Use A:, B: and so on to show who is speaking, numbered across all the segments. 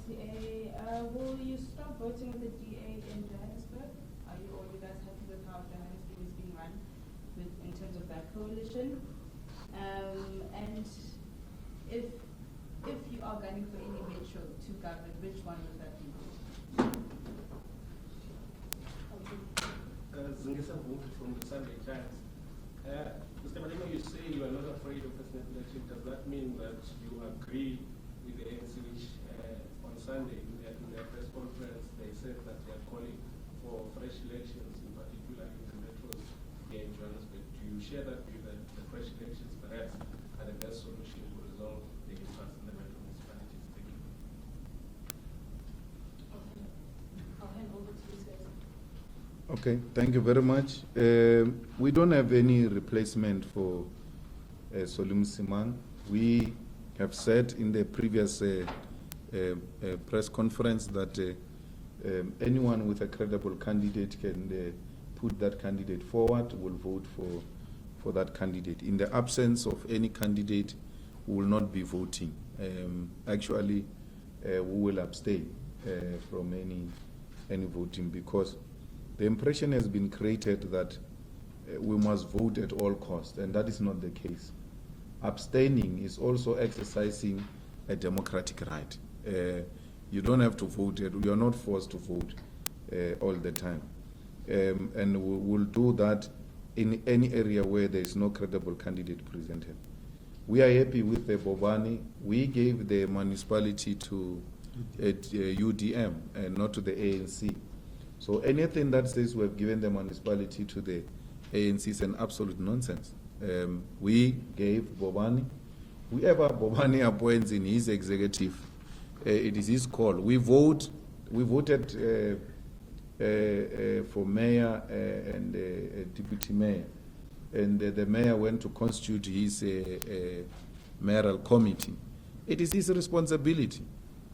A: RTA, will you stop voting with the DA in Johannesburg? Are you guys happy with how Johannesburg is being run in terms of that coalition? And if you are gunning for any metro to govern, which one would that be?
B: Zingisa Bunke from the Sunday Times. Mr. Malema, you say you are not afraid of a snap election. Does that mean that you agree with the ANC, which on Sunday in their press conference they said that they are calling for fresh elections, in particular in the metros here in Johannesburg? Do you share that view that the fresh elections perhaps are the best solution to resolve the impasse in the metro municipalities? Thank you.
A: I'll hand over to you, sir.
C: Okay, thank you very much. We don't have any replacement for Solim Simang. We have said in the previous press conference that anyone with a credible candidate can put that candidate forward, will vote for that candidate. In the absence of any candidate, we will not be voting. Actually, we will abstain from any voting, because the impression has been created that we must vote at all costs, and that is not the case. Abstaining is also exercising a democratic right. You don't have to vote, you are not forced to vote all the time. And we will do that in any area where there is no credible candidate presented. We are happy with the Bobani. We gave the municipality to UDM and not to the ANC. So anything that says we have given the municipality to the ANC is an absolute nonsense. We gave Bobani. Whoever Bobani appoints in his executive, it is his call. We voted for mayor and deputy mayor. And the mayor went to constitute his mayoral committee. It is his responsibility.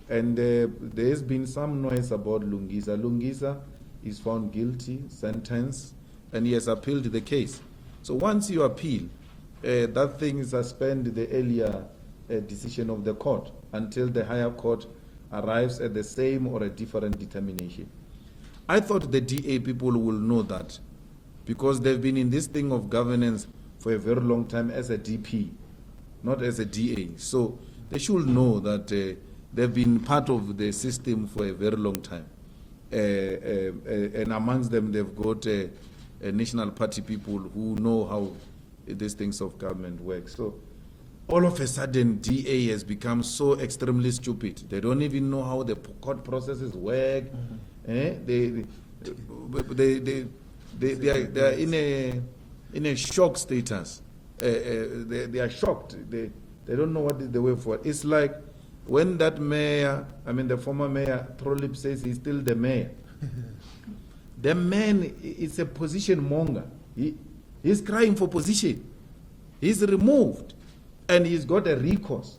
C: And there has been some noise about Lungisa. Lungisa is found guilty, sentenced, and he has appealed the case. So once you appeal, that thing suspends the earlier decision of the court until the higher court arrives at the same or a different determination. I thought the DA people will know that, because they've been in this thing of governance for a very long time as a DP, not as a DA. So they should know that they've been part of the system for a very long time. And amongst them, they've got national party people who know how these things of government work. So all of a sudden, DA has become so extremely stupid. They don't even know how the court processes work. They are in a shock status. They are shocked. They don't know what is the way forward. It's like when that mayor, the former mayor, Trolip, says he's still the mayor. The man is a position monger. He's crying for position. He's removed, and he's got a recourse.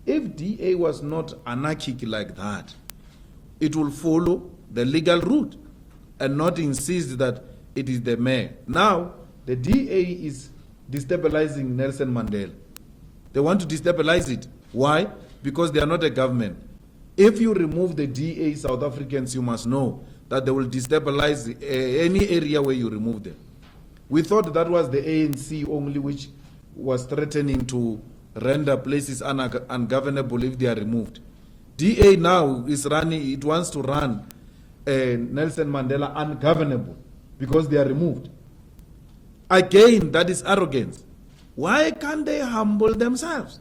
C: If DA was not anarchic like that, it will follow the legal route and not insist that it is the mayor. Now, the DA is destabilizing Nelson Mandela. They want to destabilize it. Why? Because they are not a government. If you remove the DA South Africans, you must know that they will destabilize any area where you remove them. We thought that was the ANC only which was threatening to render places ungovernable if they are removed. DA now is running, it wants to run Nelson Mandela ungovernable because they are removed. Again, that is arrogance. Why can't they humble themselves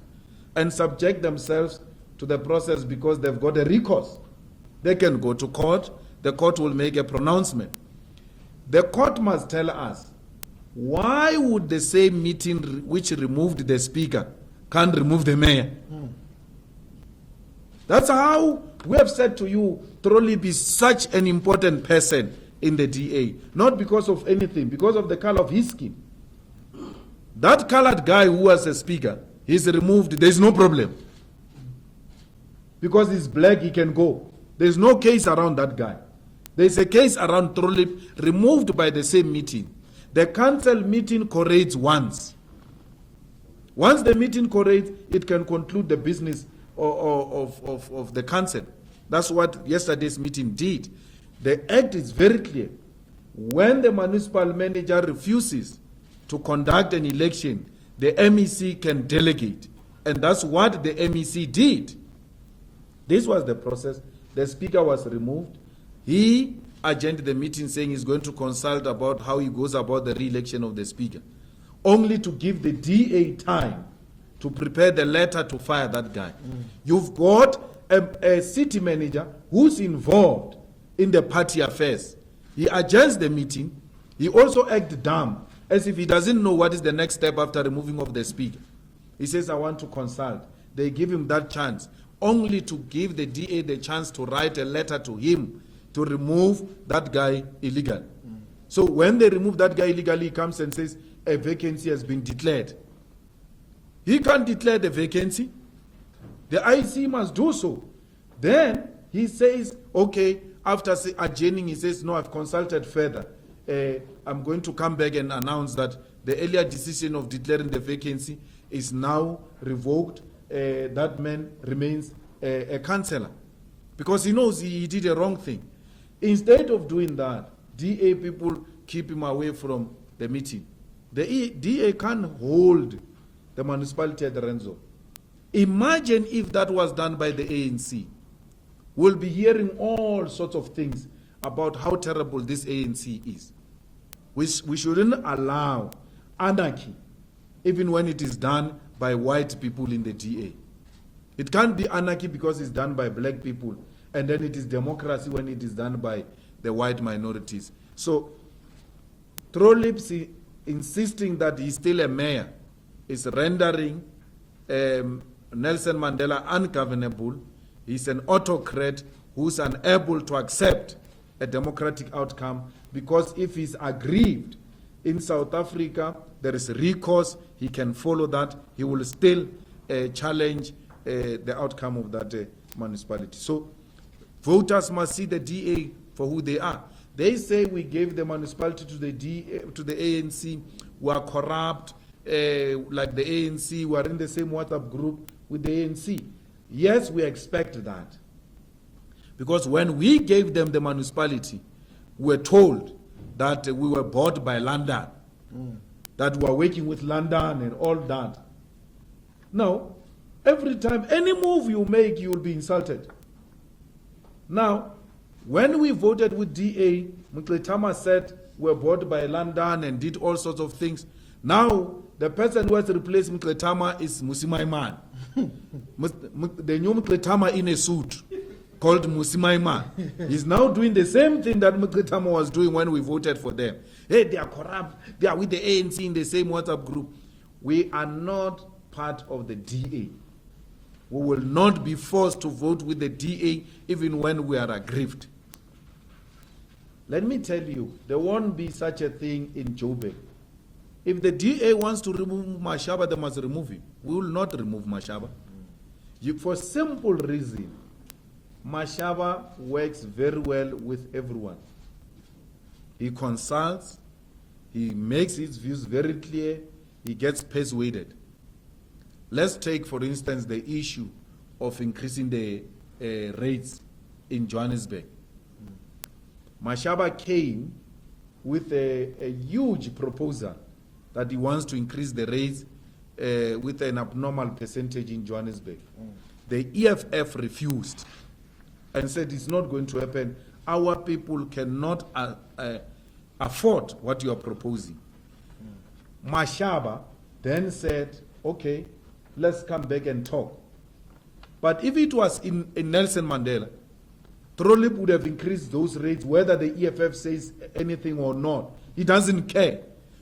C: and subject themselves to the process, because they've got a recourse? They can go to court. The court will make a pronouncement. The court must tell us, why would the same meeting which removed the speaker can't remove the mayor? That's how we have said to you, Trolip is such an important person in the DA, not because of anything, because of the color of his skin. That colored guy who was a speaker, he's removed, there's no problem. Because he's black, he can go. There's no case around that guy. There's a case around Trolip, removed by the same meeting. The council meeting correlates once. Once the meeting correlates, it can conclude the business of the council. That's what yesterday's meeting did. The act is very clear. When the municipal manager refuses to conduct an election, the MEC can delegate. And that's what the MEC did. This was the process. The speaker was removed. He adjourned the meeting saying he's going to consult about how he goes about the re-election of the speaker, only to give the DA time to prepare the letter to fire that guy. You've got a city manager who's involved in the party affairs. He adjourns the meeting. He also acts dumb, as if he doesn't know what is the next step after removing of the speaker. He says, I want to consult. They give him that chance, only to give the DA the chance to write a letter to him to remove that guy illegally. So when they remove that guy illegally, he comes and says, a vacancy has been declared. He can't declare the vacancy. The IC must do so. Then he says, okay, after adjourning, he says, no, I've consulted further. I'm going to come back and announce that the earlier decision of declaring the vacancy is now revoked. That man remains a councillor because he knows he did a wrong thing. Instead of doing that, DA people keep him away from the meeting. The DA can't hold the municipality at the Renzo. Imagine if that was done by the ANC. We'll be hearing all sorts of things about how terrible this ANC is. We shouldn't allow anarchy, even when it is done by white people in the DA. It can't be anarchy because it's done by black people, and then it is democracy when it is done by the white minorities. So, Trollips insisting that he's still a mayor is rendering Nelson Mandela ungovernable. He's an autocrat who's unable to accept a democratic outcome, because if he's aggrieved in South Africa, there is recourse, he can follow that, he will still challenge the outcome of that municipality. So voters must see the DA for who they are. They say we gave the municipality to the DA, to the ANC, we are corrupt, like the ANC, we are in the same WhatsApp group with the ANC. Yes, we expect that. Because when we gave them the municipality, we were told that we were bought by London, that we are working with London and all that. Now, every time, any move you make, you will be insulted. Now, when we voted with DA, Mkletama said we're bought by London and did all sorts of things. Now, the person who has replaced Mkletama is Musimaiman. The new Mkletama in a suit called Musimaiman. He's now doing the same thing that Mkletama was doing when we voted for them. Hey, they are corrupt. They are with the ANC in the same WhatsApp group. We are not part of the DA. We will not be forced to vote with the DA even when we are aggrieved. Let me tell you, there won't be such a thing in Joburg. If the DA wants to remove Mashaba, they must remove him. We will not remove Mashaba. For simple reason, Mashaba works very well with everyone. He consults, he makes his views very clear, he gets persuaded. Let's take, for instance, the issue of increasing the rates in Johannesburg. Mashaba came with a huge proposal that he wants to increase the rates with an abnormal percentage in Johannesburg. The EFF refused and said it's not going to happen. Our people cannot afford what you are proposing. Mashaba then said, okay, let's come back and talk. But if it was in Nelson Mandela, Trolip would have increased those rates whether the EFF says anything or not. He doesn't care.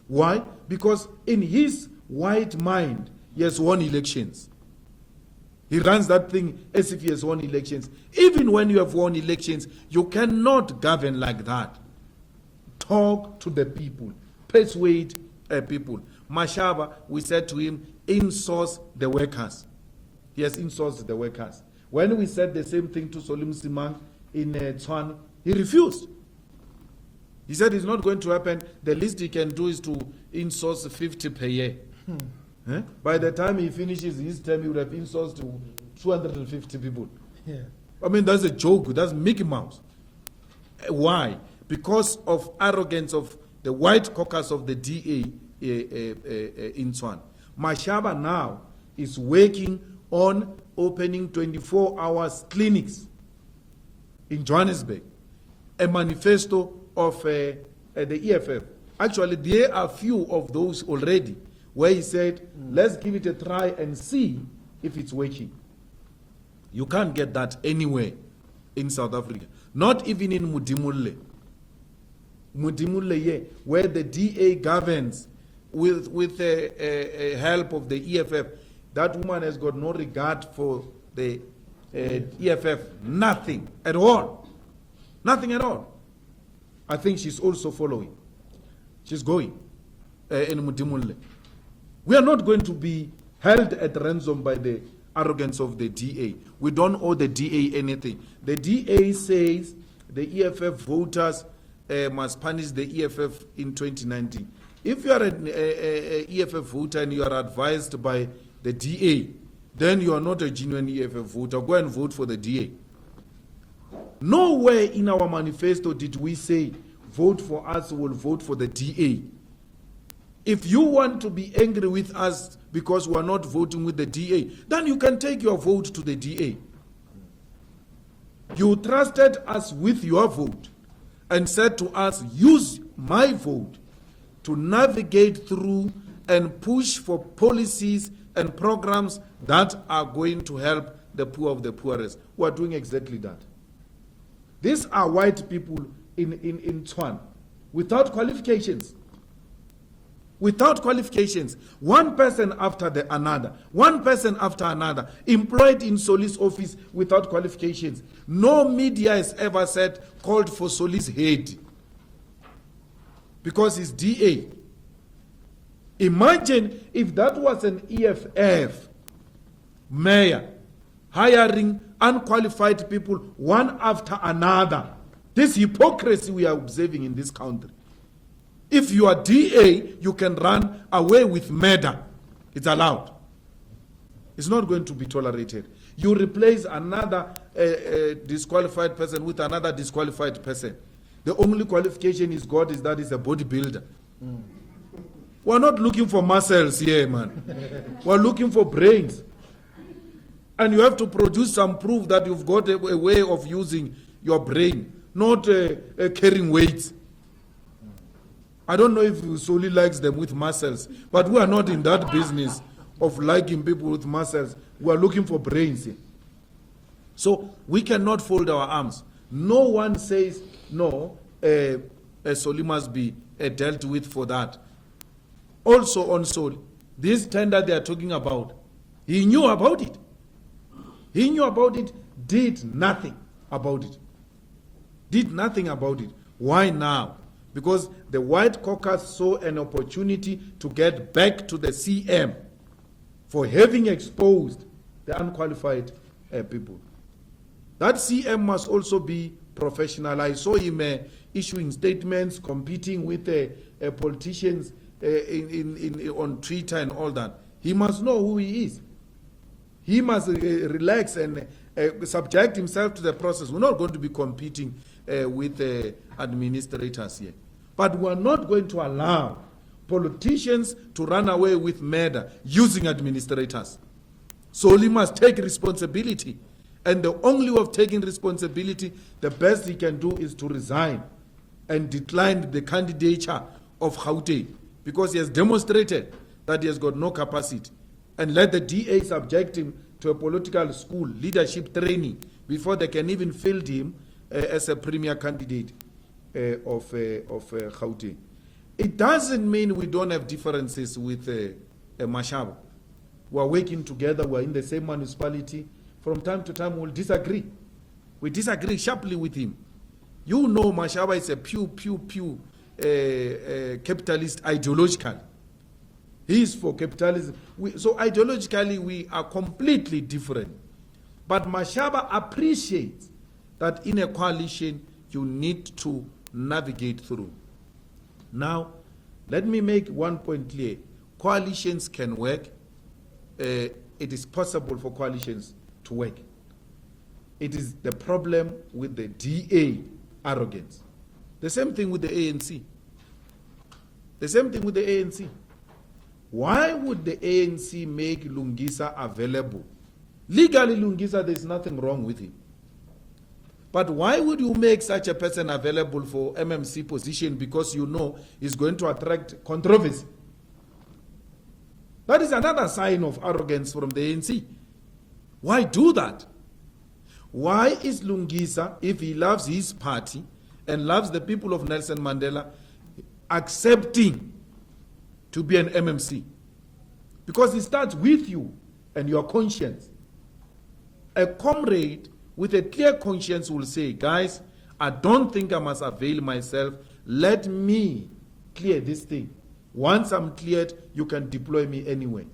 C: Why? Because in his white mind, he has won elections. He runs that thing as if he has won elections. Even when you have won elections, you cannot govern like that. Talk to the people. Persuade people. Mashaba, we said to him, in-source the workers. He has in-sourced the workers. When we said the same thing to Solim Simang in Tshwane, he refused. He said it's not going to happen. The least he can do is to in-source 50 per year. By the time he finishes his term, he would have in-sourced to 250 people.
D: Yeah.
C: I mean, that's a joke. That's Mickey Mouse. Why? Because of arrogance of the white caucus of the DA in Tshwane. Mashaba now is working on opening 24 hours clinics in Johannesburg. A manifesto of the EFF. Actually, there are few of those already where he said, let's give it a try and see if it's working. You can't get that anywhere in South Africa. Not even in Mudimulle. Mudimulle, yeah, where the DA governs with the help of the EFF. That woman has got no regard for the EFF. Nothing at all. Nothing at all. I think she's also following. She's going in Mudimulle. We are not going to be held at ransom by the arrogance of the DA. We don't owe the DA anything. The DA says the EFF voters must punish the EFF in 2019. If you are an EFF voter and you are advised by the DA, then you are not a genuine EFF voter. Go and vote for the DA. Nowhere in our manifesto did we say, vote for us, we'll vote for the DA. If you want to be angry with us because we are not voting with the DA, then you can take your vote to the DA. You trusted us with your vote and said to us, use my vote to navigate through and push for policies and programs that are going to help the poor of the poorest. We are doing exactly that. These are white people in Tshwane without qualifications. Without qualifications, one person after another, one person after another, employed in Soli's office without qualifications. No media has ever called for Soli's head because he's DA. Imagine if that was an EFF mayor hiring unqualified people one after another. This hypocrisy we are observing in this country. If you are DA, you can run away with murder. It's allowed. It's not going to be tolerated. You replace another disqualified person with another disqualified person. The only qualification he's got is that he's a bodybuilder. We're not looking for muscles here, man. We're looking for brains. And you have to produce some proof that you've got a way of using your brain, not carrying weights. I don't know if Soli likes them with muscles, but we are not in that business of liking people with muscles. We are looking for brains here. So we cannot fold our arms. No one says, no, Soli must be dealt with for that. Also on Soli, this tender they are talking about, he knew about it. He knew about it, did nothing about it. Did nothing about it. Why now? Because the white caucus saw an opportunity to get back to the CM for having exposed the unqualified people. That CM must also be professional. I saw him issuing statements, competing with politicians on Twitter and all that. He must know who he is. He must relax and subject himself to the process. We're not going to be competing with administrators here. But we're not going to allow politicians to run away with murder using administrators. So he must take responsibility. And the only way of taking responsibility, the best he can do is to resign and decline the candidature of Gauteng, because he has demonstrated that he has got no capacity. And let the DA subject him to a political school, leadership training, before they can even field him as a premier candidate of Gauteng. It doesn't mean we don't have differences with Mashaba. We are working together, we are in the same municipality. From time to time, we'll disagree. We disagree sharply with him. You know Mashaba is a pew capitalist ideologically. He is for capitalism. So ideologically, we are completely different. But Mashaba appreciates that in a coalition, you need to navigate through. Now, let me make one point clear. Coalitions can work. It is possible for coalitions to work. it is the problem with the DA arrogance. The same thing with the ANC. The same thing with the ANC. Why would the ANC make Lungisa available? Legally, Lungisa, there's nothing wrong with him. But why would you make such a person available for MMC position because you know he's going to attract controversy? That is another sign of arrogance from the ANC. Why do that? Why is Lungisa, if he loves his party and loves the people of Nelson Mandela, accepting to be an MMC? Because it starts with you and your conscience. A comrade with a clear conscience will say, guys, I don't think I must avail myself. Let me clear this thing. Once I'm cleared, you can deploy me anyway.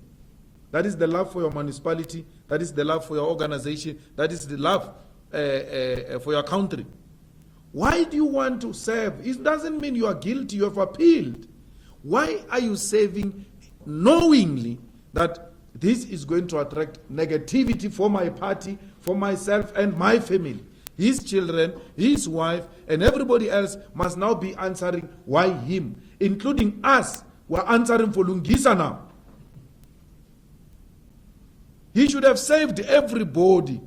C: That is the love for your municipality. That is the love for your organization. That is the love for your country. Why do you want to serve? It doesn't mean you are guilty. You have appealed. Why are you serving knowingly that this is going to attract negativity for my party, for myself and my family? His children, his wife, and everybody else must now be answering why him, including us. We're answering for Lungisa now. He should have saved everybody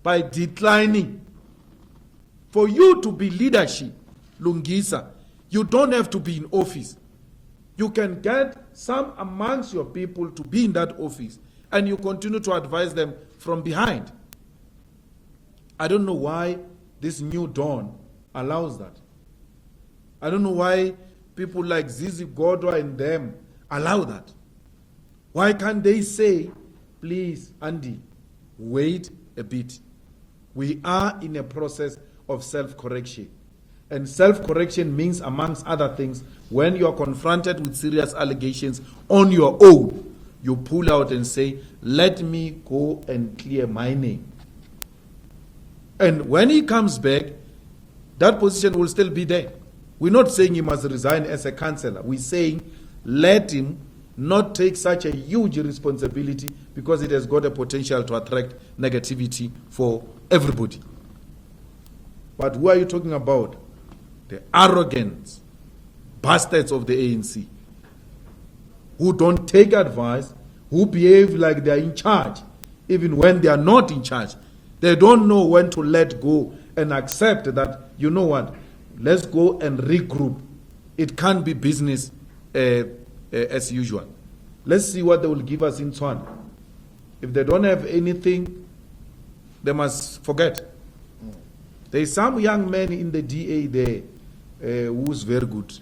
C: by declining. For you to be leadership, Lungisa, you don't have to be in office. You can get some amongst your people to be in that office, and you continue to advise them from behind. I don't know why this new dawn allows that. I don't know why people like Zizi Godwa and them allow that. Why can't they say, please, Andy, wait a bit. We are in a process of self-correction. And self-correction means, amongst other things, when you are confronted with serious allegations on your own, you pull out and say, let me go and clear my name. And when he comes back, that position will still be there. We're not saying he must resign as a councillor. We're saying let him not take such a huge responsibility because it has got a potential to attract negativity for everybody. But who are you talking about? The arrogant bastards of the ANC who don't take advice, who behave like they're in charge, even when they are not in charge. They don't know when to let go and accept that, you know what, let's go and regroup. It can't be business as usual. Let's see what they will give us in Tswana. If they don't have anything, they must forget. There is some young man in the DA there who's very good.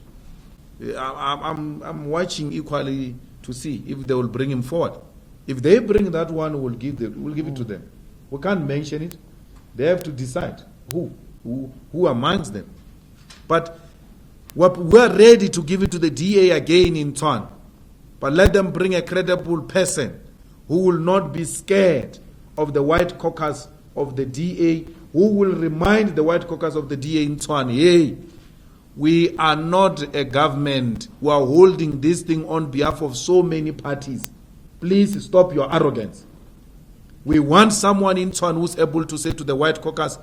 C: I'm watching equally to see if they will bring him forward. If they bring that one, we'll give it to them. We can't mention it. They have to decide who amongst them. But we're ready to give it to the DA again in turn. But let them bring a credible person who will not be scared of the white caucus of the DA, who will remind the white caucus of the DA in turn, hey, we are not a government who are holding this thing on behalf of so many parties. Please stop your arrogance. We want someone in turn who's able to say to the white caucus,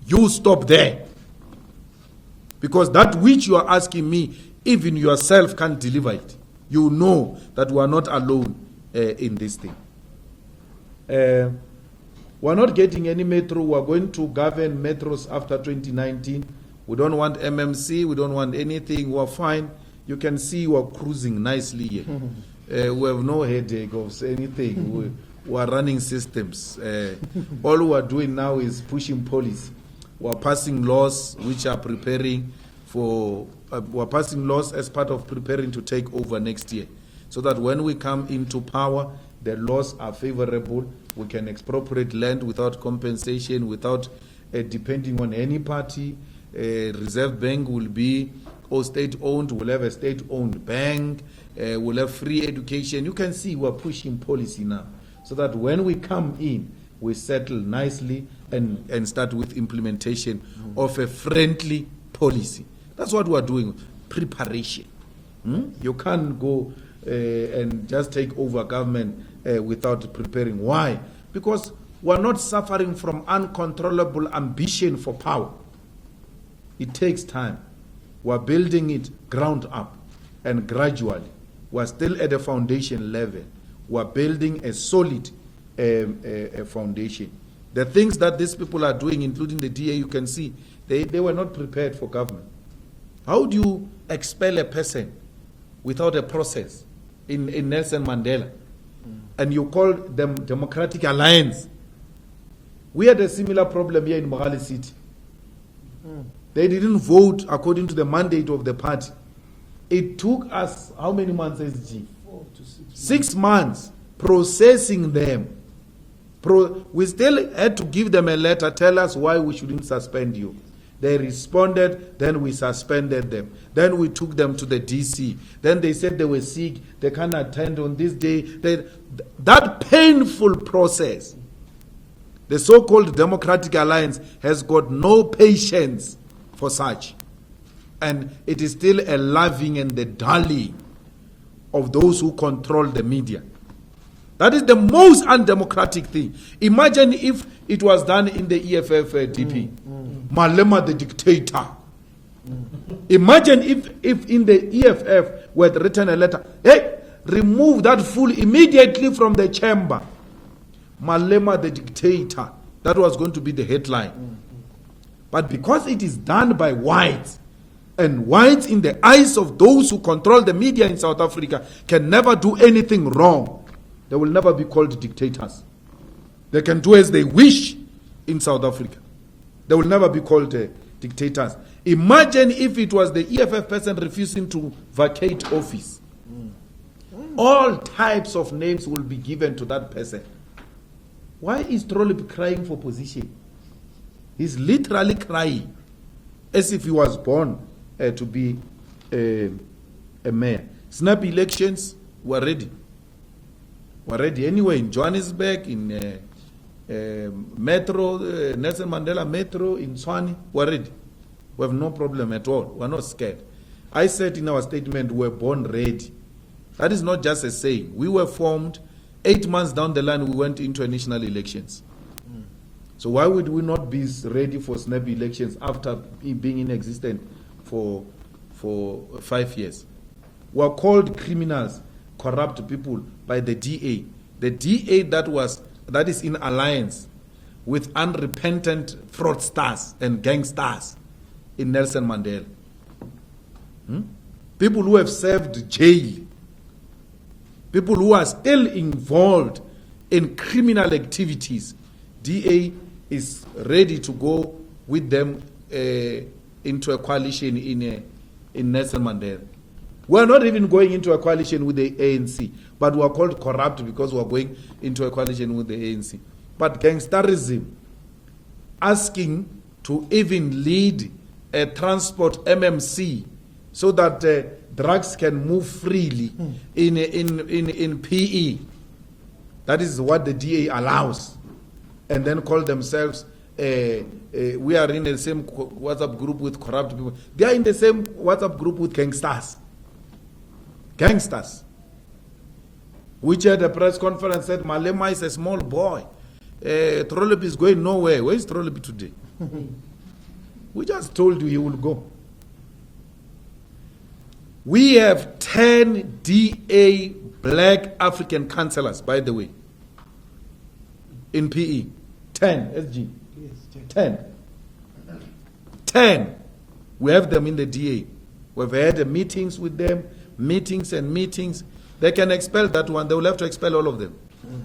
C: you stop there. Because that which you are asking me, even yourself can't deliver it. You know that we are not alone in this thing. We're not getting any metro. We're going to govern metros after 2019. We don't want MMC. We don't want anything. We're fine. You can see we're cruising nicely here. We have no headache of anything. We are running systems. All we are doing now is pushing policy. We are passing laws which are preparing for, we are passing laws as part of preparing to take over next year. So that when we come into power, the laws are favorable. We can expropriate land without compensation, without depending on any party. Reserve Bank will be all state-owned. We'll have a state-owned bank. We'll have free education. You can see we're pushing policy now. So that when we come in, we settle nicely and start with implementation of a friendly policy. That's what we're doing, preparation. You can't go and just take over government without preparing. Why? Because we're not suffering from uncontrollable ambition for power. It takes time. We're building it ground up and gradually. We're still at the foundation level. We're building a solid foundation. The things that these people are doing, including the DA, you can see, they were not prepared for government. How do you expel a person without a process in Nelson Mandela? And you call them Democratic Alliance. We had a similar problem here in Mogale City. They didn't vote according to the mandate of the party. It took us, how many months, SG?
D: 4 to 6 months.
C: 6 months processing them. We still had to give them a letter, tell us why we shouldn't suspend you. They responded, then we suspended them. Then we took them to the DC. Then they said they were sick, they can't attend on this day. That painful process, the so-called Democratic Alliance has got no patience for such. And it is still a loving and the dulling of those who control the media. That is the most undemocratic thing. Imagine if it was done in the EFF DP. Malema the dictator. Imagine if in the EFF were written a letter, hey, remove that fool immediately from the chamber. Malema the dictator. That was going to be the headline. But because it is done by whites, and whites in the eyes of those who control the media in South Africa can never do anything wrong, they will never be called dictators. They can do as they wish in South Africa. They will never be called dictators. Imagine if it was the EFF person refusing to vacate office. All types of names will be given to that person. Why is Trollip crying for position? He's literally crying as if he was born to be a mayor. Snap elections were ready. We're ready anyway in Johannesburg, in Metro, Nelson Mandela Metro, in Tshwane. We're ready. We have no problem at all. We're not scared. I said in our statement, we're born ready. That is not just a saying. We were formed 8 months down the line, we went into national elections. So why would we not be ready for snap elections after being in existence for 5 years? We're called criminals, corrupt people by the DA. The DA that is in alliance with unrepentant fraudsters and gangsters in Nelson Mandela. People who have served jail. People who are still involved in criminal activities. DA is ready to go with them into a coalition in Nelson Mandela. We're not even going into a coalition with the ANC, but we're called corrupt because we're going into a coalition with the ANC. But gangsterism, asking to even lead a transport MMC so that drugs can move freely in PE. That is what the DA allows. And then call themselves, we are in the same WhatsApp group with corrupt people. They are in the same WhatsApp group with gangsters. Gangsters. Which at a press conference said, Malema is a small boy. Trollip is going nowhere. Where is Trollip today? We just told you he will go. We have 10 DA black African councillors, by the way, in PE. 10, SG.
D: Yes,
C: 10. 10. We have them in the DA. We've had meetings with them, meetings and meetings. They can expel that one. They will have to expel all of them.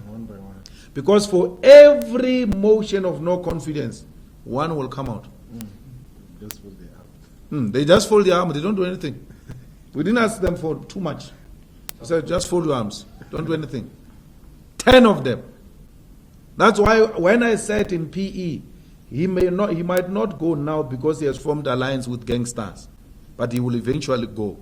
D: One by one.
C: Because for every motion of no confidence, one will come out.
D: Just fold their arms.
C: They just fold their arms. They don't do anything. We didn't ask them for too much. We said, just fold your arms. Don't do anything. 10 of them. That's why when I said in PE, he might not go now because he has formed alliance with gangsters. But he will eventually go.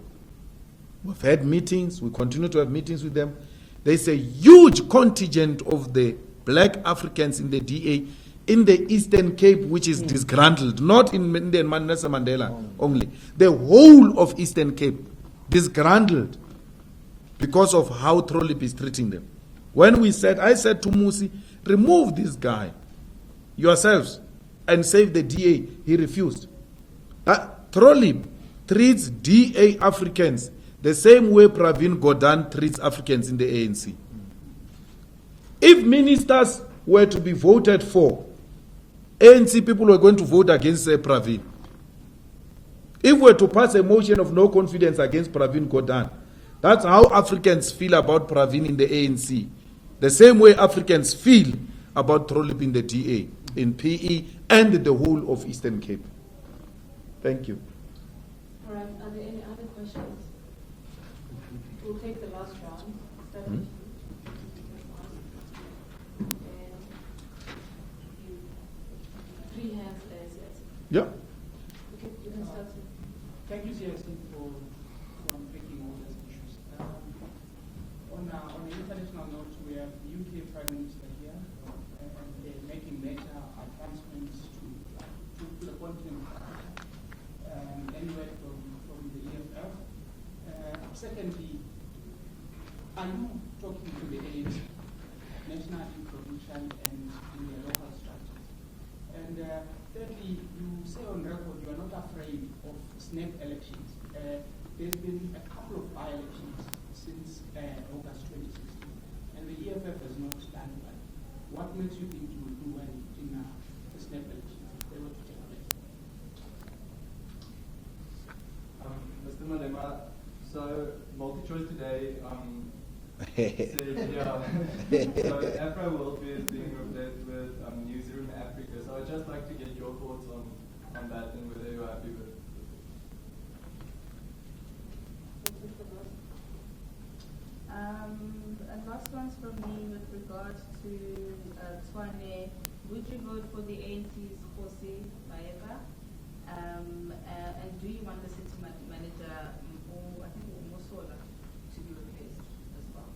C: We've had meetings. We continue to have meetings with them. There's a huge contingent of the black Africans in the DA in the Eastern Cape, which is disgruntled, not in Nelson Mandela only. The whole of Eastern Cape, disgruntled because of how Trollip is treating them. When I said to Musi, remove this guy yourselves and save the DA. He refused. Trolley treats DA Africans the same way Pravin Gordhan treats Africans in the ANC. If ministers were to be voted for, ANC people were going to vote against Pravin. If we were to pass a motion of no confidence against Pravin Gordhan, that's how Africans feel about Pravin in the ANC. The same way Africans feel about Trollip in the DA, in PE, and the whole of Eastern Cape. Thank you.
E: All right, are there any other questions? We'll take the last round. Start with you. And you, 3 hands there, yes.
C: Yeah.
E: Okay, you can start.
F: Thank you, CIC, for taking all these issues. On an international note, we have the UK Prime Minister here, and they're making major advancements to the continent, anywhere from the EFF. Secondly, are you talking to the ANC, nationally, provincial, and in the local structures? And thirdly, you say on record you are not afraid of snap elections. There's been a couple of by-elections since August 2016, and the EFF has not done well. What makes you think you will do well in the snap elections if they were to take place?
G: Mr. Malema, so MultiChoice today said, so Afro Worldview is being replaced with Newsroom Africa. So I'd just like to get your thoughts on that and whether you're happy with it.
A: And last one's from me with regards to Tshwane. Would you vote for the ANC's Kosi Maeva? And do you want the city manager, or I think Mosola, to be replaced as well?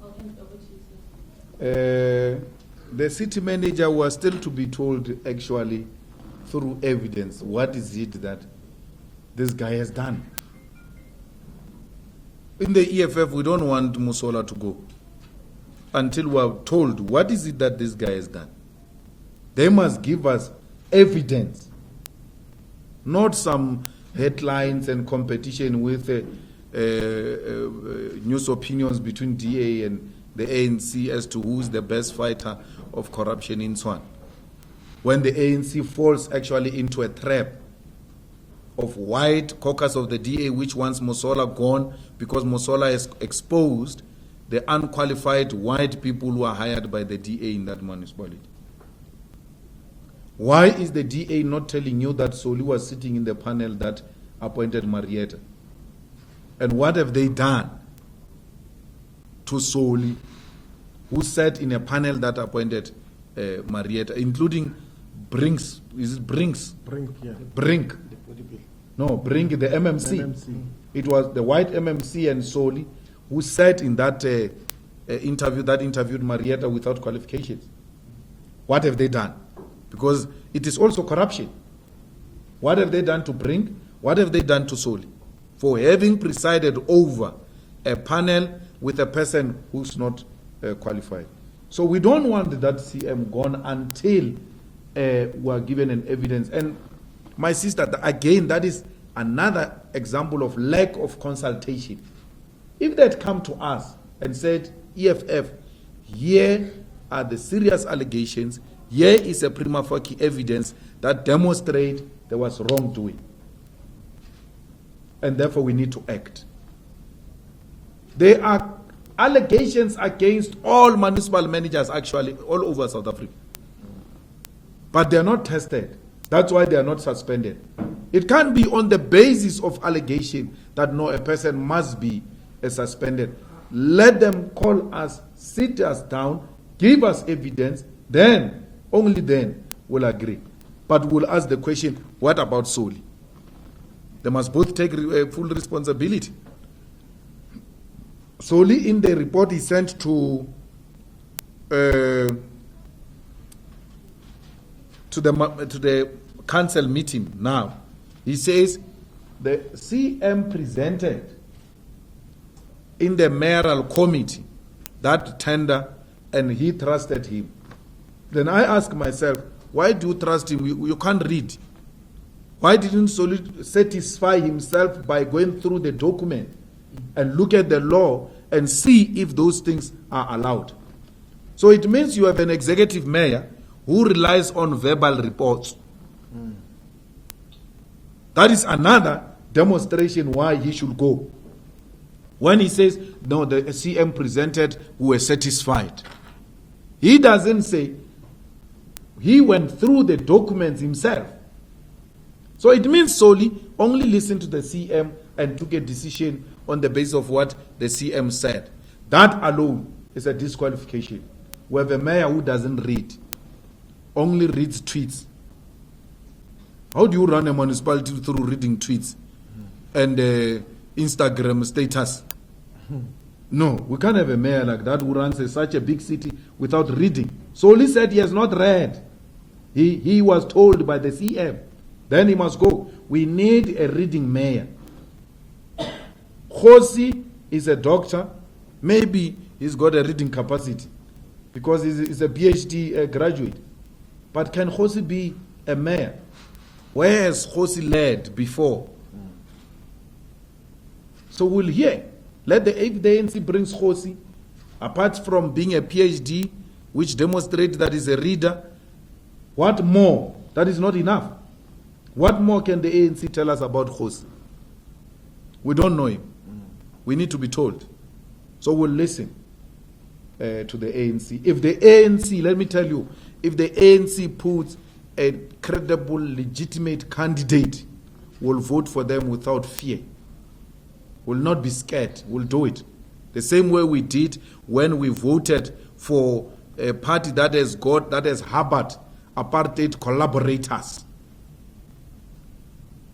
E: I'll hand over to you, sir.
C: The city manager was still to be told, actually, through evidence, what is it that this guy has done. In the EFF, we don't want Musola to go until we are told what is it that this guy has done. They must give us evidence, not some headlines and competition with news opinions between DA and the ANC as to who's the best fighter of corruption in Swan. When the ANC falls actually into a trap of white caucus of the DA, which wants Mosola gone because Mosola has exposed the unqualified white people who are hired by the DA in that municipality. Why is the DA not telling you that Soli was sitting in the panel that appointed Marietta? And what have they done to Soli, who sat in a panel that appointed Marietta, including Brinks? Is it Brinks?
D: Brink, yeah.
C: Brink. No, Brink, the MMC.
D: MMC.
C: It was the white MMC and Soli who sat in that interview that interviewed Marietta without qualifications. What have they done? Because it is also corruption. What have they done to Brink? What have they done to Soli? For having presided over a panel with a person who's not qualified. So we don't want that CM gone until we are given an evidence. And my sister, again, that is another example of lack of consultation. If they had come to us and said, EFF, here are the serious allegations, here is a prima facie evidence that demonstrate there was wrongdoing, and therefore we need to act. There are allegations against all municipal managers actually all over South Africa, but they are not tested. That's why they are not suspended. It can't be on the basis of allegation that no, a person must be suspended. Let them call us, sit us down, give us evidence, then, only then, we'll agree. But we'll ask the question, what about Soli? They must both take full responsibility. Soli, in the report he sent to the council meeting now, he says the CM presented in the mayoral committee that tender and he trusted him. Then I ask myself, why do you trust him? You can't read. Why didn't Soli satisfy himself by going through the document and look at the law and see if those things are allowed? So it means you have an executive mayor who relies on verbal reports. That is another demonstration why he should go. When he says, no, the CM presented, we were satisfied. He doesn't say, he went through the documents himself. So it means solely only listen to the CM and took a decision on the basis of what the CM said. That alone is a disqualification. We have a mayor who doesn't read, only reads tweets. How do you run a municipality through reading tweets and Instagram status? No, we can't have a mayor like that who runs such a big city without reading. Solely said he has not read. He was told by the CM. Then he must go. We need a reading mayor. Khosi is a doctor. Maybe he's got a reading capacity because he's a PhD graduate. But can Khosi be a mayor? Where has Khosi led before? So we'll hear. If the ANC brings Khosi, apart from being a PhD, which demonstrates that he's a reader, what more? That is not enough. What more can the ANC tell us about Khosi? We don't know him. We need to be told. So we'll listen to the ANC. If the ANC, let me tell you, if the ANC puts a credible, legitimate candidate, we'll vote for them without fear. We'll not be scared. We'll do it. The same way we did when we voted for a party that has harbored apartheid collaborators.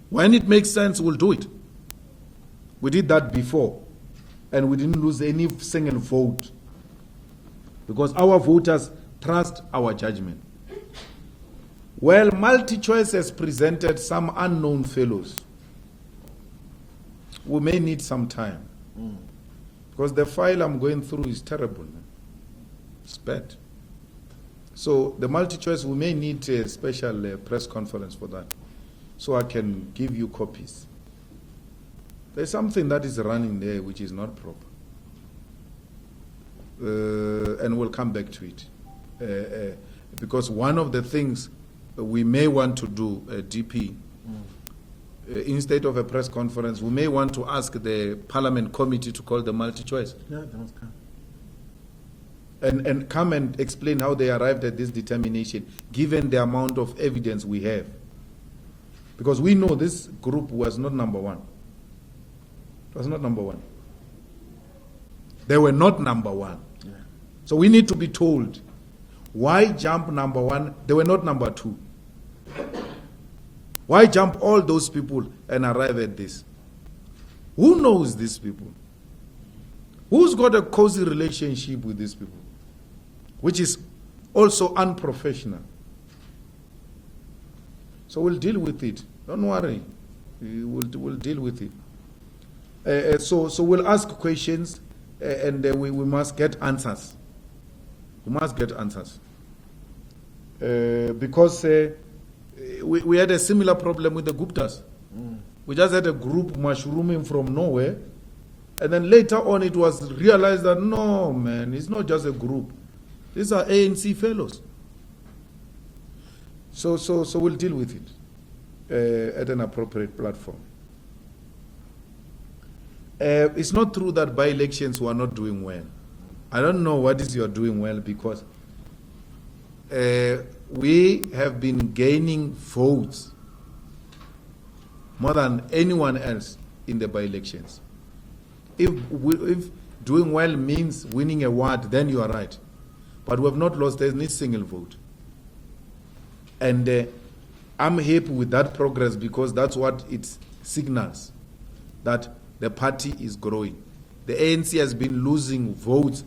C: When it makes sense, we'll do it. We did that before, and we didn't lose any single vote because our voters trust our judgment. Well, MultiChoice has presented some unknown fellows. We may need some time because the file I'm going through is terrible. It's bad. So the MultiChoice, we may need a special press conference for that so I can give you copies. There's something that is running there which is not proper. And we'll come back to it. Because one of the things we may want to do, DP, instead of a press conference, we may want to ask the Parliament Committee to call the MultiChoice.
D: Yeah, that must come.
C: And come and explain how they arrived at this determination, given the amount of evidence we have. Because we know this group was not number one. It was not number one. They were not number one.
D: Yeah.
C: So we need to be told, why jump number one? They were not number two. Why jump all those people and arrive at this? Who knows these people? Who's got a cozy relationship with these people? Which is also unprofessional. So we'll deal with it. Don't worry. We'll deal with it. So we'll ask questions and we must get answers. We must get answers. Because we had a similar problem with the Guptas. We just had a group mushrooming from nowhere. And then later on it was realized that no, man, it's not just a group. These are ANC fellows. So we'll deal with it at an appropriate platform. It's not true that by-elections were not doing well. I don't know what is you're doing well because we have been gaining votes more than anyone else in the by-elections. If doing well means winning a ward, then you are right. But we have not lost any single vote. And I'm happy with that progress because that's what it signals, that the party is growing. The ANC has been losing votes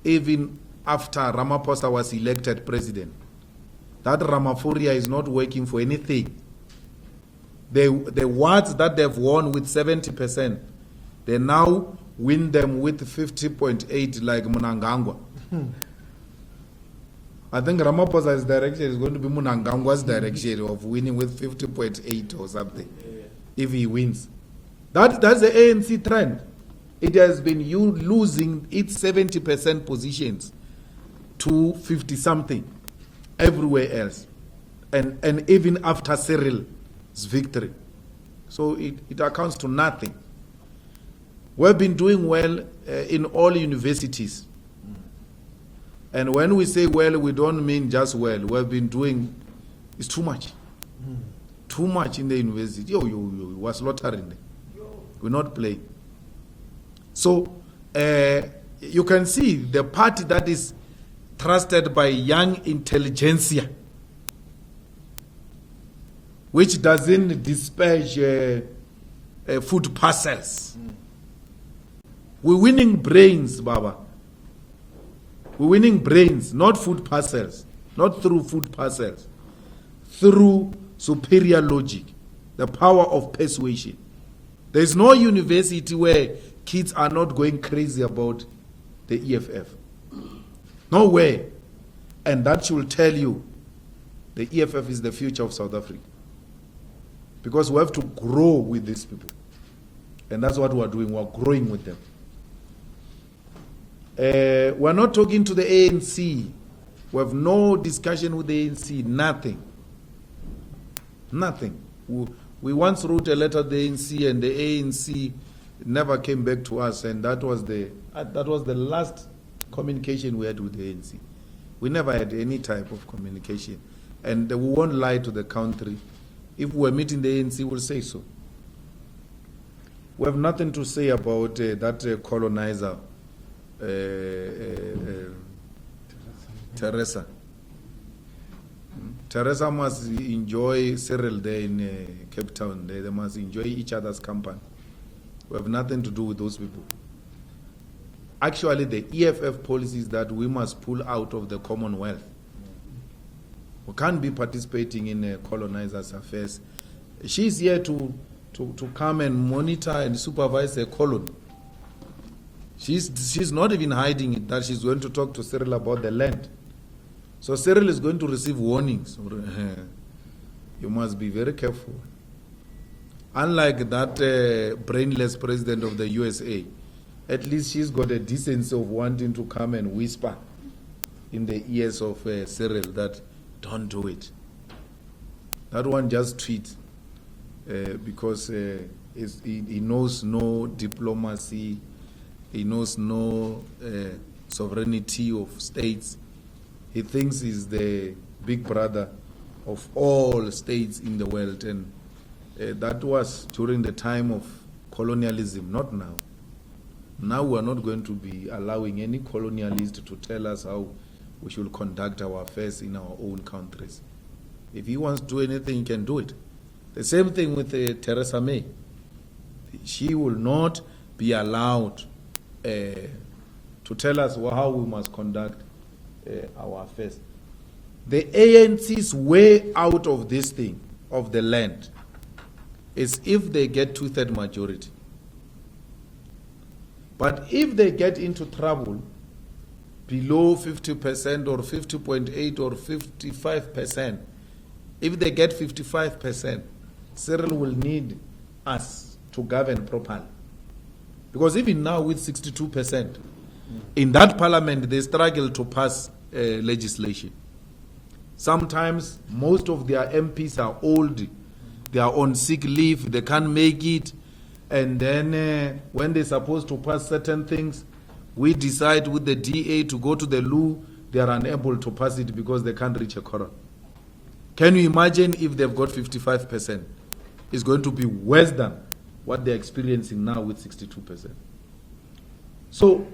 C: even after Ramaphosa was elected president. That Ramaphoria is not working for anything. The wards that they've won with 70%, they now win them with 50.8 like Mnangagwa. I think Ramaphosa's direction is going to be Mnangagwa's direction of winning with 50.8 or something, if he wins. That's the ANC trend. It has been losing its 70% positions to 50-something everywhere else, and even after Cyril's victory. So it accounts to nothing. We've been doing well in all universities. And when we say well, we don't mean just well. We've been doing, it's too much. Too much in the university. We're slaughtering them. We're not playing. So, you can see the party that is trusted by young intelligentsia, which doesn't dispatch food parcels. We're winning brains, Baba. We're winning brains, not food parcels, not through food parcels, through superior logic, the power of persuasion. There is no university where kids are not going crazy about the EFF. Nowhere. And that should tell you the EFF is the future of South Africa. Because we have to grow with these people. And that's what we're doing. We're growing with them. We're not talking to the ANC. We have no discussion with the ANC. Nothing. Nothing. We once wrote a letter to the ANC, and the ANC never came back to us, and that was the last communication we had with the ANC. We never had any type of communication, and we won't lie to the country. If we're meeting the ANC, we'll say so. We have nothing to say about that colonizer, Teresa. Teresa must enjoy Cyril there in Cape Town. They must enjoy each other's company. We have nothing to do with those people. Actually, the EFF policy is that we must pull out of the Commonwealth. We can't be participating in colonizers' affairs. She's here to come and monitor and supervise the colony. She's not even hiding it that she's going to talk to Cyril about the land. So Cyril is going to receive warnings. You must be very careful. Unlike that brainless president of the USA, at least she's got a decency of wanting to come and whisper in the ears of Cyril that don't do it. That one just tweets because he knows no diplomacy, he knows no sovereignty of states. He thinks he's the big brother of all states in the world, and that was during the time of colonialism, not now. Now we are not going to be allowing any colonialist to tell us how we should conduct our affairs in our own countries. If he wants to do anything, he can do it. The same thing with Theresa May. She will not be allowed to tell us how we must conduct our affairs. The ANC's way out of this thing, of the land, is if they get 2/3 majority. But if they get into trouble below 50% or 50.8 or 55%, if they get 55%, Cyril will need us to govern properly. Because even now with 62%, in that parliament they struggle to pass legislation. Sometimes most of their MPs are old, they are on sick leave, they can't make it, and then when they're supposed to pass certain things, we decide with the DA to go to the loo, they are unable to pass it because they can't reach a quorum. Can you imagine if they've got 55%? It's going to be worse than what they're experiencing now with 62%. So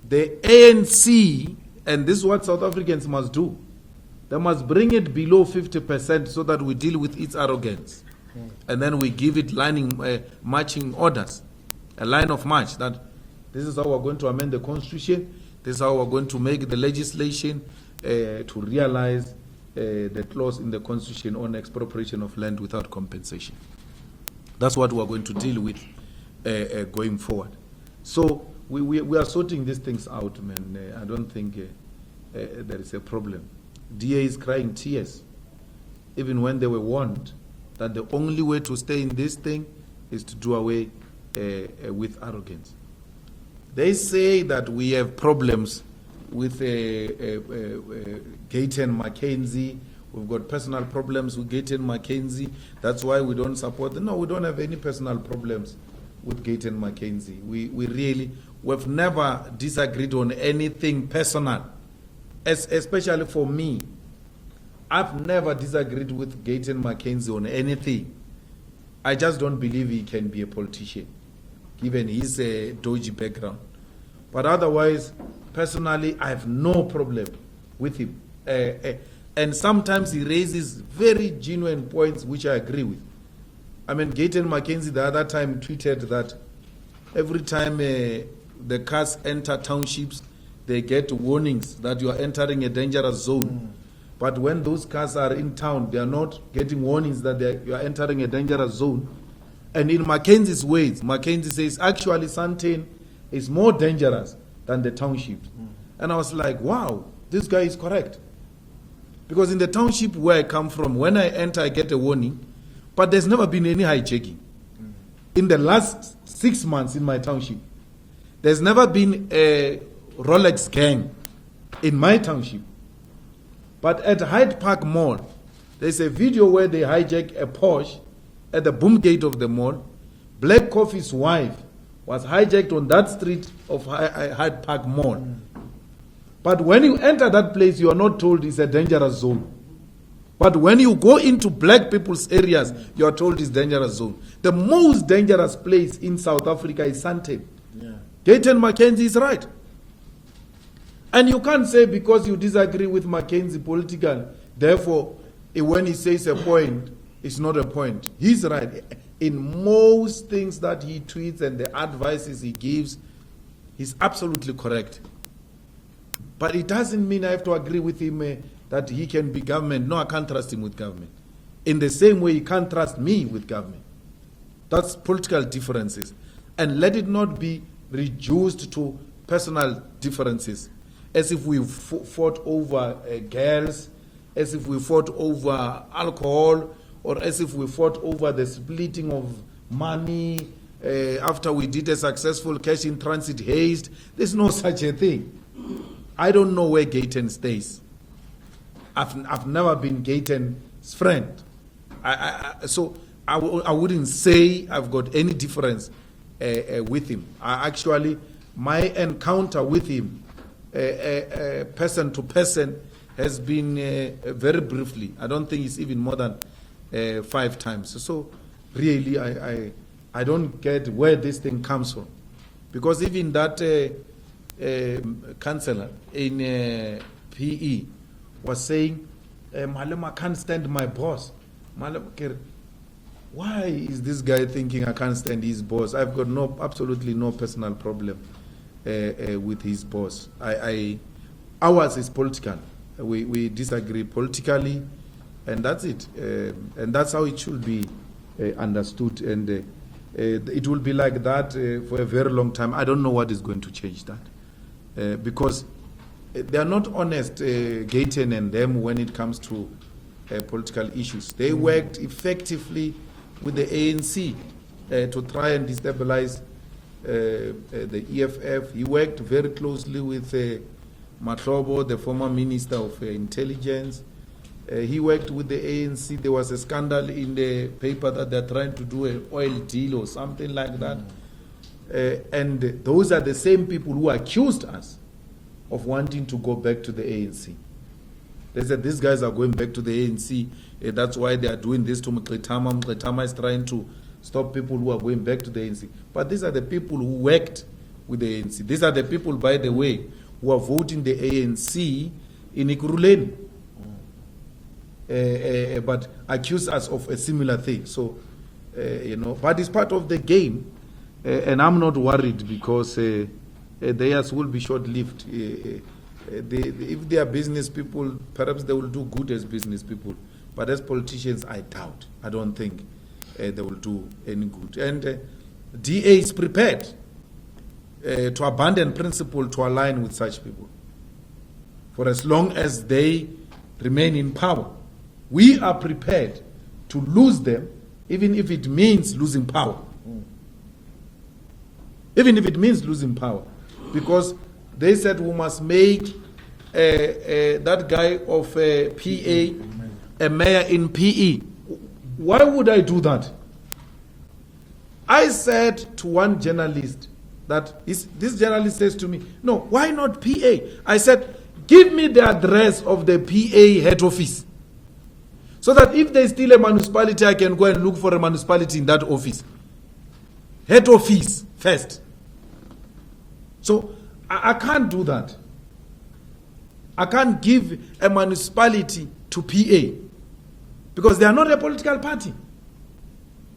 C: the ANC, and this is what South Africans must do, they must bring it below 50% so that we deal with its arrogance. And then we give it marching orders, a line of march, that this is how we're going to amend the constitution, this is how we're going to make the legislation to realize the clause in the constitution on expropriation of land without compensation. That's what we're going to deal with going forward. So we are sorting these things out, man. I don't think there is a problem. DA is crying tears, even when they were warned that the only way to stay in this thing is to do away with arrogance. They say that we have problems with Gayton Mackenzie. We've got personal problems with Gayton Mackenzie. That's why we don't support them. No, we don't have any personal problems with Gayton Mackenzie. We've never disagreed on anything personal, especially for me. I've never disagreed with Gayton Mackenzie on anything. I just don't believe he can be a politician, given his dodgy background. But otherwise, personally, I have no problem with him. And sometimes he raises very genuine points which I agree with. I mean, Gayton Mackenzie the other time tweeted that every time the cars enter townships, they get warnings that you are entering a dangerous zone. But when those cars are in town, they are not getting warnings that you are entering a dangerous zone. And in Mackenzie's ways, Mackenzie says, actually, Sandton is more dangerous than the townships. And I was like, wow, this guy is correct. Because in the township where I come from, when I enter, I get a warning. But there's never been any hijacking. In the last 6 months in my township, there's never been a Rolex gang in my township. But at Hyde Park Mall, there's a video where they hijack a Porsche at the boom gate of the mall. Black Coffee's wife was hijacked on that street of Hyde Park Mall. But when you enter that place, you are not told it's a dangerous zone. But when you go into black people's areas, you are told it's dangerous zone. The most dangerous place in South Africa is Sandton.
D: Yeah.
C: Gayton Mackenzie is right. And you can't say because you disagree with Mackenzie politically, therefore, when he says a point, it's not a point. He's right. In most things that he tweets and the advices he gives, he's absolutely correct. But it doesn't mean I have to agree with him that he can be government. No, I can't trust him with government. In the same way, he can't trust me with government. That's political differences. And let it not be reduced to personal differences, as if we fought over girls, as if we fought over alcohol, or as if we fought over the splitting of money after we did a successful cash in transit haste. There's no such a thing. I don't know where Gayton stays. I've never been Gayton's friend. So I wouldn't say I've got any difference with him. Actually, my encounter with him, person to person, has been very briefly. I don't think it's even more than 5 times. So really, I don't get where this thing comes from. Because even that councillor in PE was saying, Malema can't stand my boss. Malema, why is this guy thinking I can't stand his boss? I've got absolutely no personal problem with his boss. Ours is political. We disagree politically, and that's it. And that's how it should be understood. And it will be like that for a very long time. I don't know what is going to change that. Because they are not honest, Gayton and them, when it comes to political issues. They worked effectively with the ANC to try and destabilize the EFF. He worked very closely with Mahlobo, the former Minister of Intelligence. He worked with the ANC. There was a scandal in the paper that they're trying to do an oil deal or something like that. And those are the same people who accused us of wanting to go back to the ANC. They said these guys are going back to the ANC. That's why they are doing this to Mqetama. Mqetama is trying to stop people who are going back to the ANC. But these are the people who worked with the ANC. These are the people, by the way, who are voting the ANC in Ekurhuleni. But accuse us of a similar thing. So, but it's part of the game. And I'm not worried because theirs will be short-lived. If they are business people, perhaps they will do good as business people. But as politicians, I doubt. I don't think they will do any good. And DA is prepared to abandon principle to align with such people. for as long as they remain in power. We are prepared to lose them, even if it means losing power. Even if it means losing power. Because they said we must make that guy of PA a mayor in PE. Why would I do that? I said to one journalist that this journalist says to me, no, why not PA? I said, give me the address of the PA head office. So that if there's still a municipality, I can go and look for a municipality in that office. Head office first. So I can't do that. I can't give a municipality to PA because they are not a political party.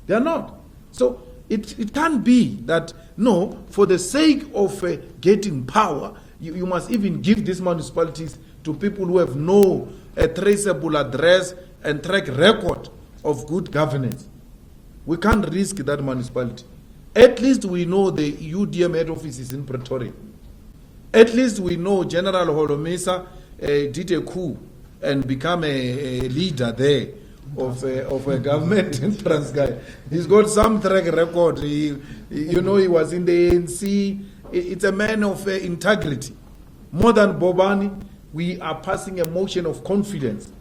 C: They are not. So it can't be that, no, for the sake of getting power, you must even give these municipalities to people who have no traceable address and track record of good governance. We can't risk that municipality. At least we know the UDM head office is in Pretoria. At least we know General Holomisa did a coup and become a leader there of a government in Transkei. He's got some track record. He was in the ANC. It's a man of integrity. More than Bobani, we are passing a motion of confidence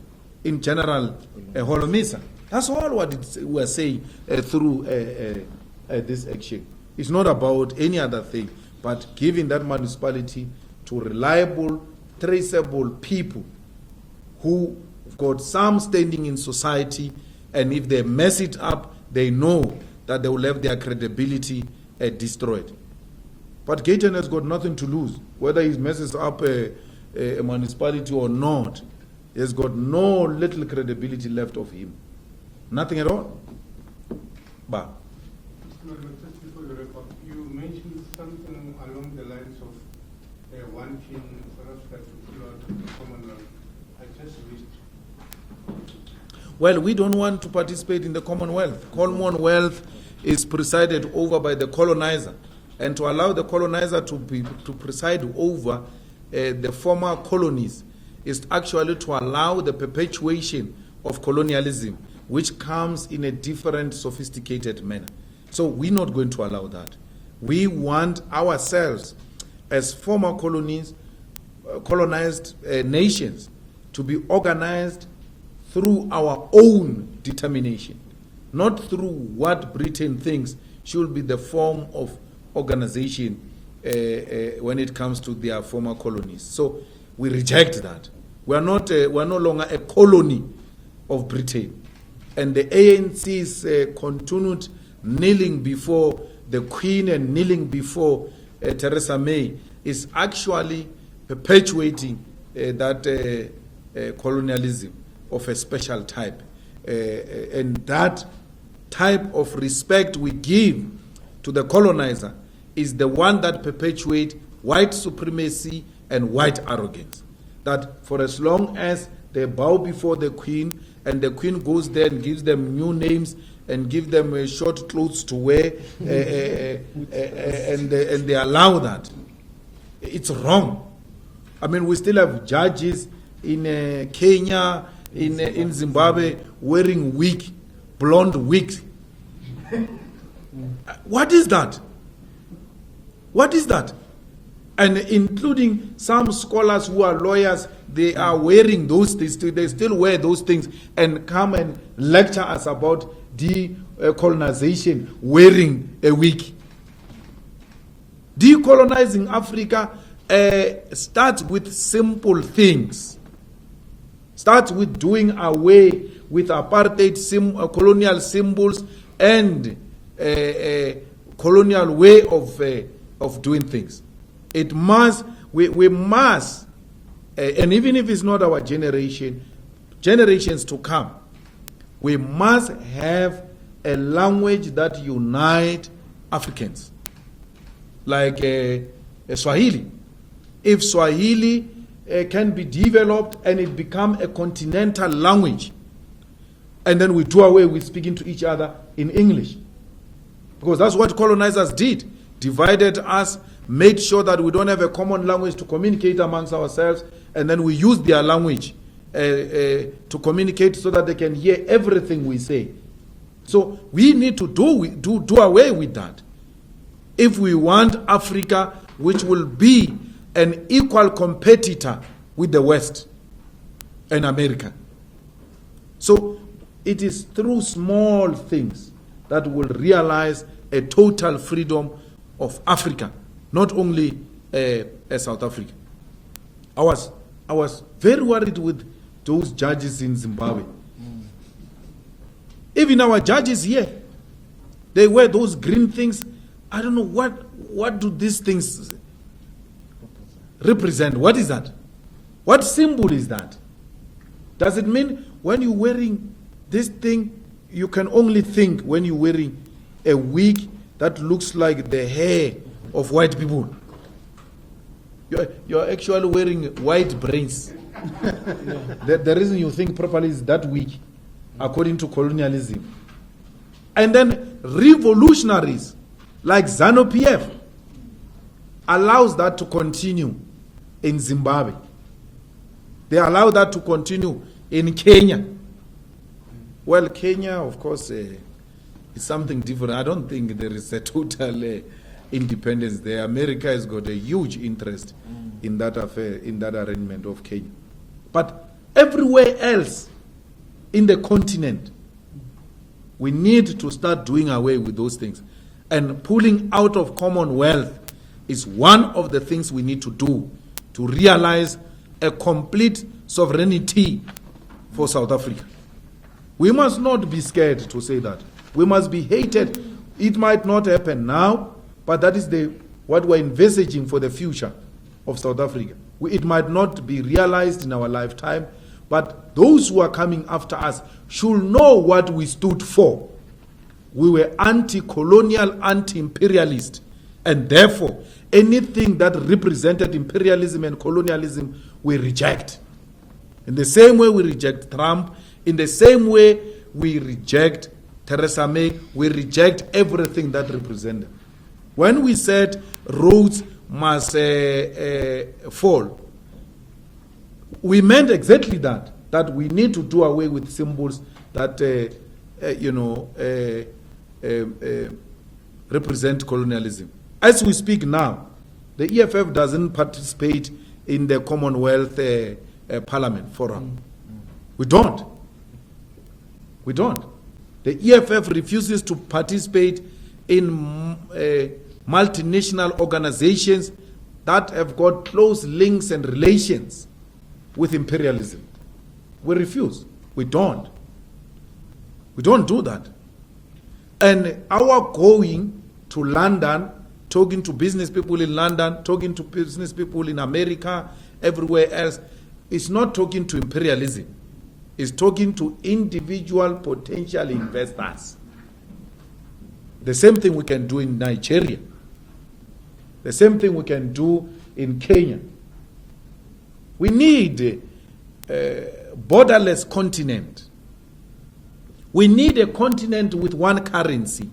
C: in General Holomisa. That's all what we're saying through this action. It's not about any other thing, but giving that municipality to reliable, traceable people who got some standing in society, and if they mess it up, they know that they will have their credibility destroyed. But Gayton has got nothing to lose. Whether he messes up a municipality or not, he has got no little credibility left of him. Nothing at all. But
H: just before you wrap up, you mentioned something along the lines of wanting South Africa to pull out of the Commonwealth. I just missed.
C: Well, we don't want to participate in the Commonwealth. Commonwealth is presided over by the colonizer. And to allow the colonizer to preside over the former colonies is actually to allow the perpetuation of colonialism, which comes in a different, sophisticated manner. So we're not going to allow that. We want ourselves, as former colonies, colonized nations, to be organized through our own determination, not through what Britain thinks should be the form of organization when it comes to their former colonies. So we reject that. We are no longer a colony of Britain. And the ANC's continued kneeling before the Queen and kneeling before Theresa May is actually perpetuating that colonialism of a special type. And that type of respect we give to the colonizer is the one that perpetuates white supremacy and white arrogance. That for as long as they bow before the Queen and the Queen goes there and gives them new names and give them short clothes to wear and they allow that, it's wrong. I mean, we still have judges in Kenya, in Zimbabwe, wearing blonde wigs. What is that? What is that? And including some scholars who are lawyers, they are wearing those things. They still wear those things and come and lecture us about decolonization wearing a wig. Decolonizing Africa starts with simple things. Starts with doing away with apartheid, colonial symbols, and colonial way of doing things. It must, we must, and even if it's not our generation, generations to come, we must have a language that unites Africans, like Swahili. If Swahili can be developed and it become a continental language, and then we do away with speaking to each other in English, because that's what colonizers did. Divided us, made sure that we don't have a common language to communicate amongst ourselves, and then we use their language to communicate so that they can hear everything we say. So we need to do away with that. If we want Africa, which will be an equal competitor with the West and America. So it is through small things that will realize a total freedom of Africa, not only South Africa. I was very worried with those judges in Zimbabwe. Even our judges here, they wear those green things. I don't know what do these things represent. What is that? What symbol is that? Does it mean when you're wearing this thing, you can only think when you're wearing a wig that looks like the hair of white people? You're actually wearing white brains. The reason you think properly is that wig, according to colonialism. And then revolutionaries like ZANU-PF allows that to continue in Zimbabwe. They allow that to continue in Kenya. Well, Kenya, of course, is something different. I don't think there is a total independence there. America has got a huge interest in that affair, in that arrangement of Kenya. But everywhere else in the continent, we need to start doing away with those things. And pulling out of Commonwealth is one of the things we need to do to realize a complete sovereignty for South Africa. We must not be scared to say that. We must be hated. It might not happen now, but that is what we're envisaging for the future of South Africa. It might not be realized in our lifetime, but those who are coming after us should know what we stood for. We were anti-colonial, anti-imperialist, and therefore anything that represented imperialism and colonialism we reject. In the same way we reject Trump, in the same way we reject Theresa May, we reject everything that represented. When we said roads must fall, we meant exactly that we need to do away with symbols that represent colonialism. As we speak now, the EFF doesn't participate in the Commonwealth Parliament Forum. We don't. The EFF refuses to participate in multinational organizations that have got close links and relations with imperialism. We refuse. We don't. We don't do that. And our going to London, talking to business people in London, talking to business people in America, everywhere else, is not talking to imperialism. It's talking to individual potential investors. The same thing we can do in Nigeria. The same thing we can do in Kenya. We need a borderless continent. We need a continent with one currency.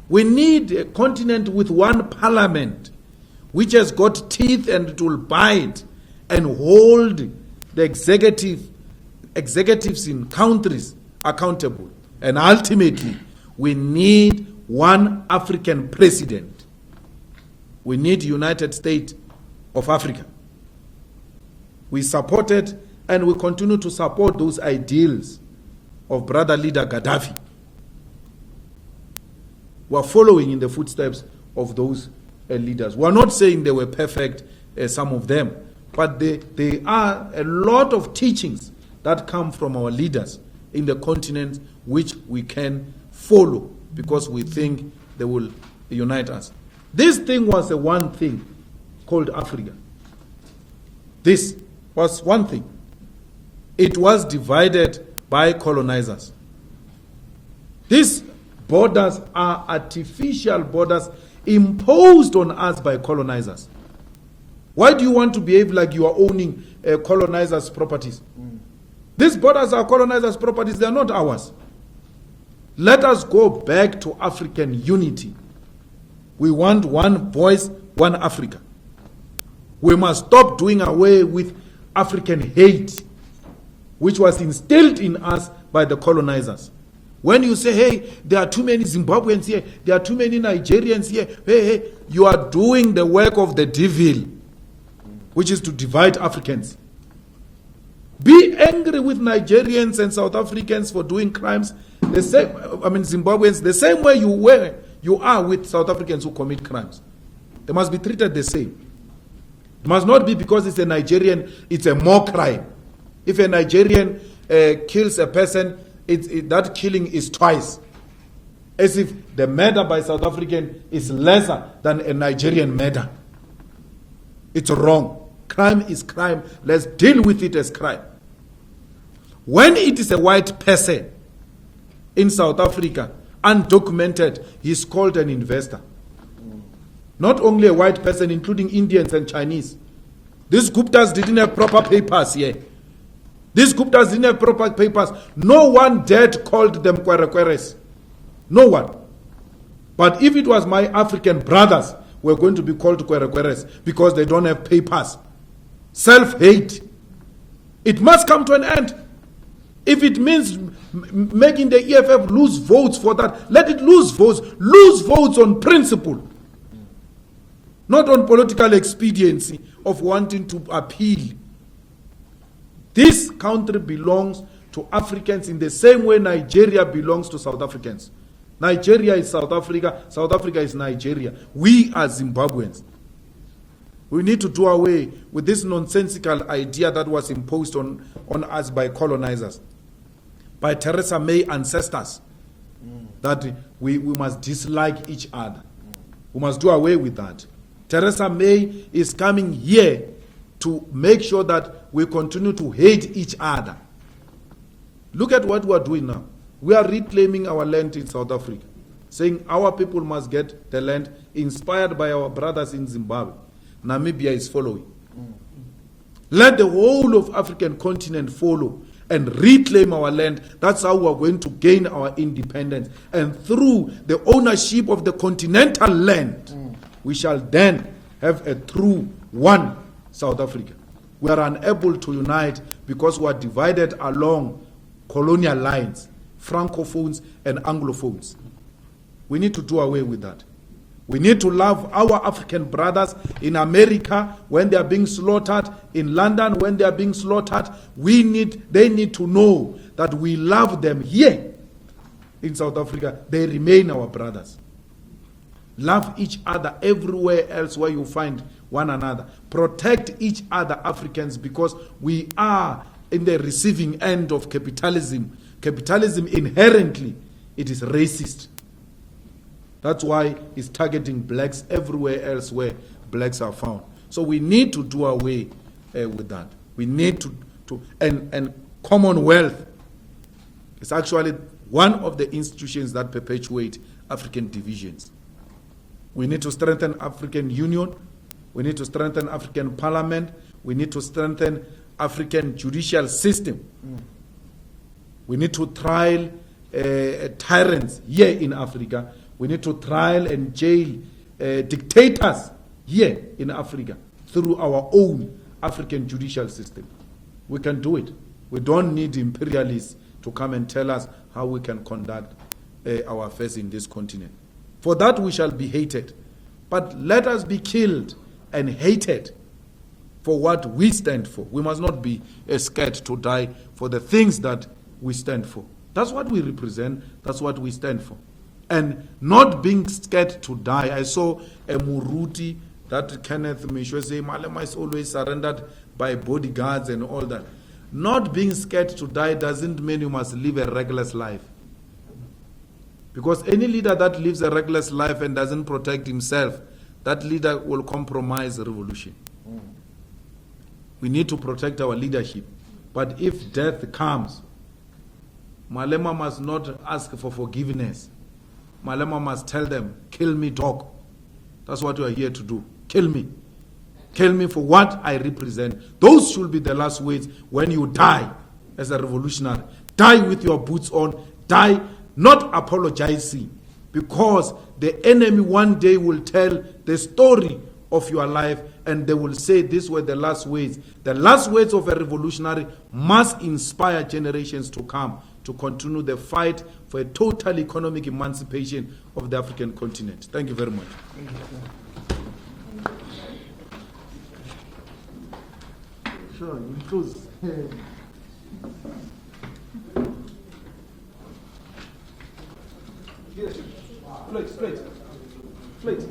C: We need a continent with one parliament, which has got teeth and it will bite and hold the executives in countries accountable. And ultimately, we need one African president. We need United States of Africa. We supported and we continue to support those ideals of brother leader Gaddafi. We are following in the footsteps of those leaders. We are not saying they were perfect, some of them, but there are a lot of teachings that come from our leaders in the continent which we can follow because we think they will unite us. This thing was the one thing called Africa. This was one thing. It was divided by colonizers. These borders are artificial borders imposed on us by colonizers. Why do you want to behave like you are owning colonizers' properties? These borders are colonizers' properties, they are not ours. Let us go back to African unity. We want one voice, one Africa. We must stop doing away with African hate, which was instilled in us by the colonizers. When you say, hey, there are too many Zimbabweans here, there are too many Nigerians here, hey, you are doing the work of the devil, which is to divide Africans. Be angry with Nigerians and South Africans for doing crimes, the same, Zimbabweans, the same way you are with South Africans who commit crimes. They must be treated the same. It must not be because it's a Nigerian, it's a more crime. If a Nigerian kills a person, that killing is twice. As if the murder by South African is lesser than a Nigerian murder. It's wrong. Crime is crime. Let's deal with it as crime. When it is a white person in South Africa, undocumented, he's called an investor. Not only a white person, including Indians and Chinese. These Guptas didn't have proper papers here. These Guptas didn't have proper papers. No one dared called them Kwerekweres. No one. But if it was my African brothers, we're going to be called Kwerekweres because they don't have papers. Self-hate. It must come to an end. If it means making the EFF lose votes for that, let it lose votes. Lose votes on principle. Not on political expediency of wanting to appeal. This country belongs to Africans in the same way Nigeria belongs to South Africans. Nigeria is South Africa. South Africa is Nigeria. We are Zimbabweans. We need to do away with this nonsensical idea that was imposed on us by colonizers, by Theresa May ancestors, that we must dislike each other. We must do away with that. Theresa May is coming here to make sure that we continue to hate each other. Look at what we are doing now. We are reclaiming our land in South Africa, saying our people must get the land inspired by our brothers in Zimbabwe. Namibia is following. Let the whole of African continent follow and reclaim our land. That's how we are going to gain our independence. And through the ownership of the continental land, we shall then have a true one South Africa. We are unable to unite because we are divided along colonial lines, Francophones and Anglophones. We need to do away with that. We need to love our African brothers in America when they are being slaughtered, in London when they are being slaughtered. They need to know that we love them here in South Africa. They remain our brothers. Love each other everywhere else where you find one another. Protect each other, Africans, because we are in the receiving end of capitalism. Capitalism inherently, it is racist. That's why it's targeting blacks everywhere else where blacks are found. So we need to do away with that. We need and Commonwealth is actually one of the institutions that perpetuate African divisions. We need to strengthen African Union. We need to strengthen African Parliament. We need to strengthen African judicial system. We need to trial tyrants here in Africa. We need to trial and jail dictators here in Africa through our own African judicial system. We can do it. We don't need imperialists to come and tell us how we can conduct our affairs in this continent. For that we shall be hated. But let us be killed and hated for what we stand for. We must not be scared to die for the things that we stand for. That's what we represent. That's what we stand for. And not being scared to die. I saw a Muruti that Kenneth Mishwe say, Malema is always surrendered by bodyguards and all that. Not being scared to die doesn't mean you must live a reckless life. Because any leader that lives a reckless life and doesn't protect himself, that leader will compromise the revolution. We need to protect our leadership. But if death comes, Malema must not ask for forgiveness. Malema must tell them, kill me, dog. That's what we are here to do. Kill me. Kill me for what I represent. Those should be the last words when you die as a revolutionary. Die with your boots on. Die not apologizing, because the enemy one day will tell the story of your life, and they will say these were the last words. The last words of a revolutionary must inspire generations to come to continue the fight for a total economic emancipation of the African continent. Thank you very much.
D: Sure, includes.
B: Yes. Plate.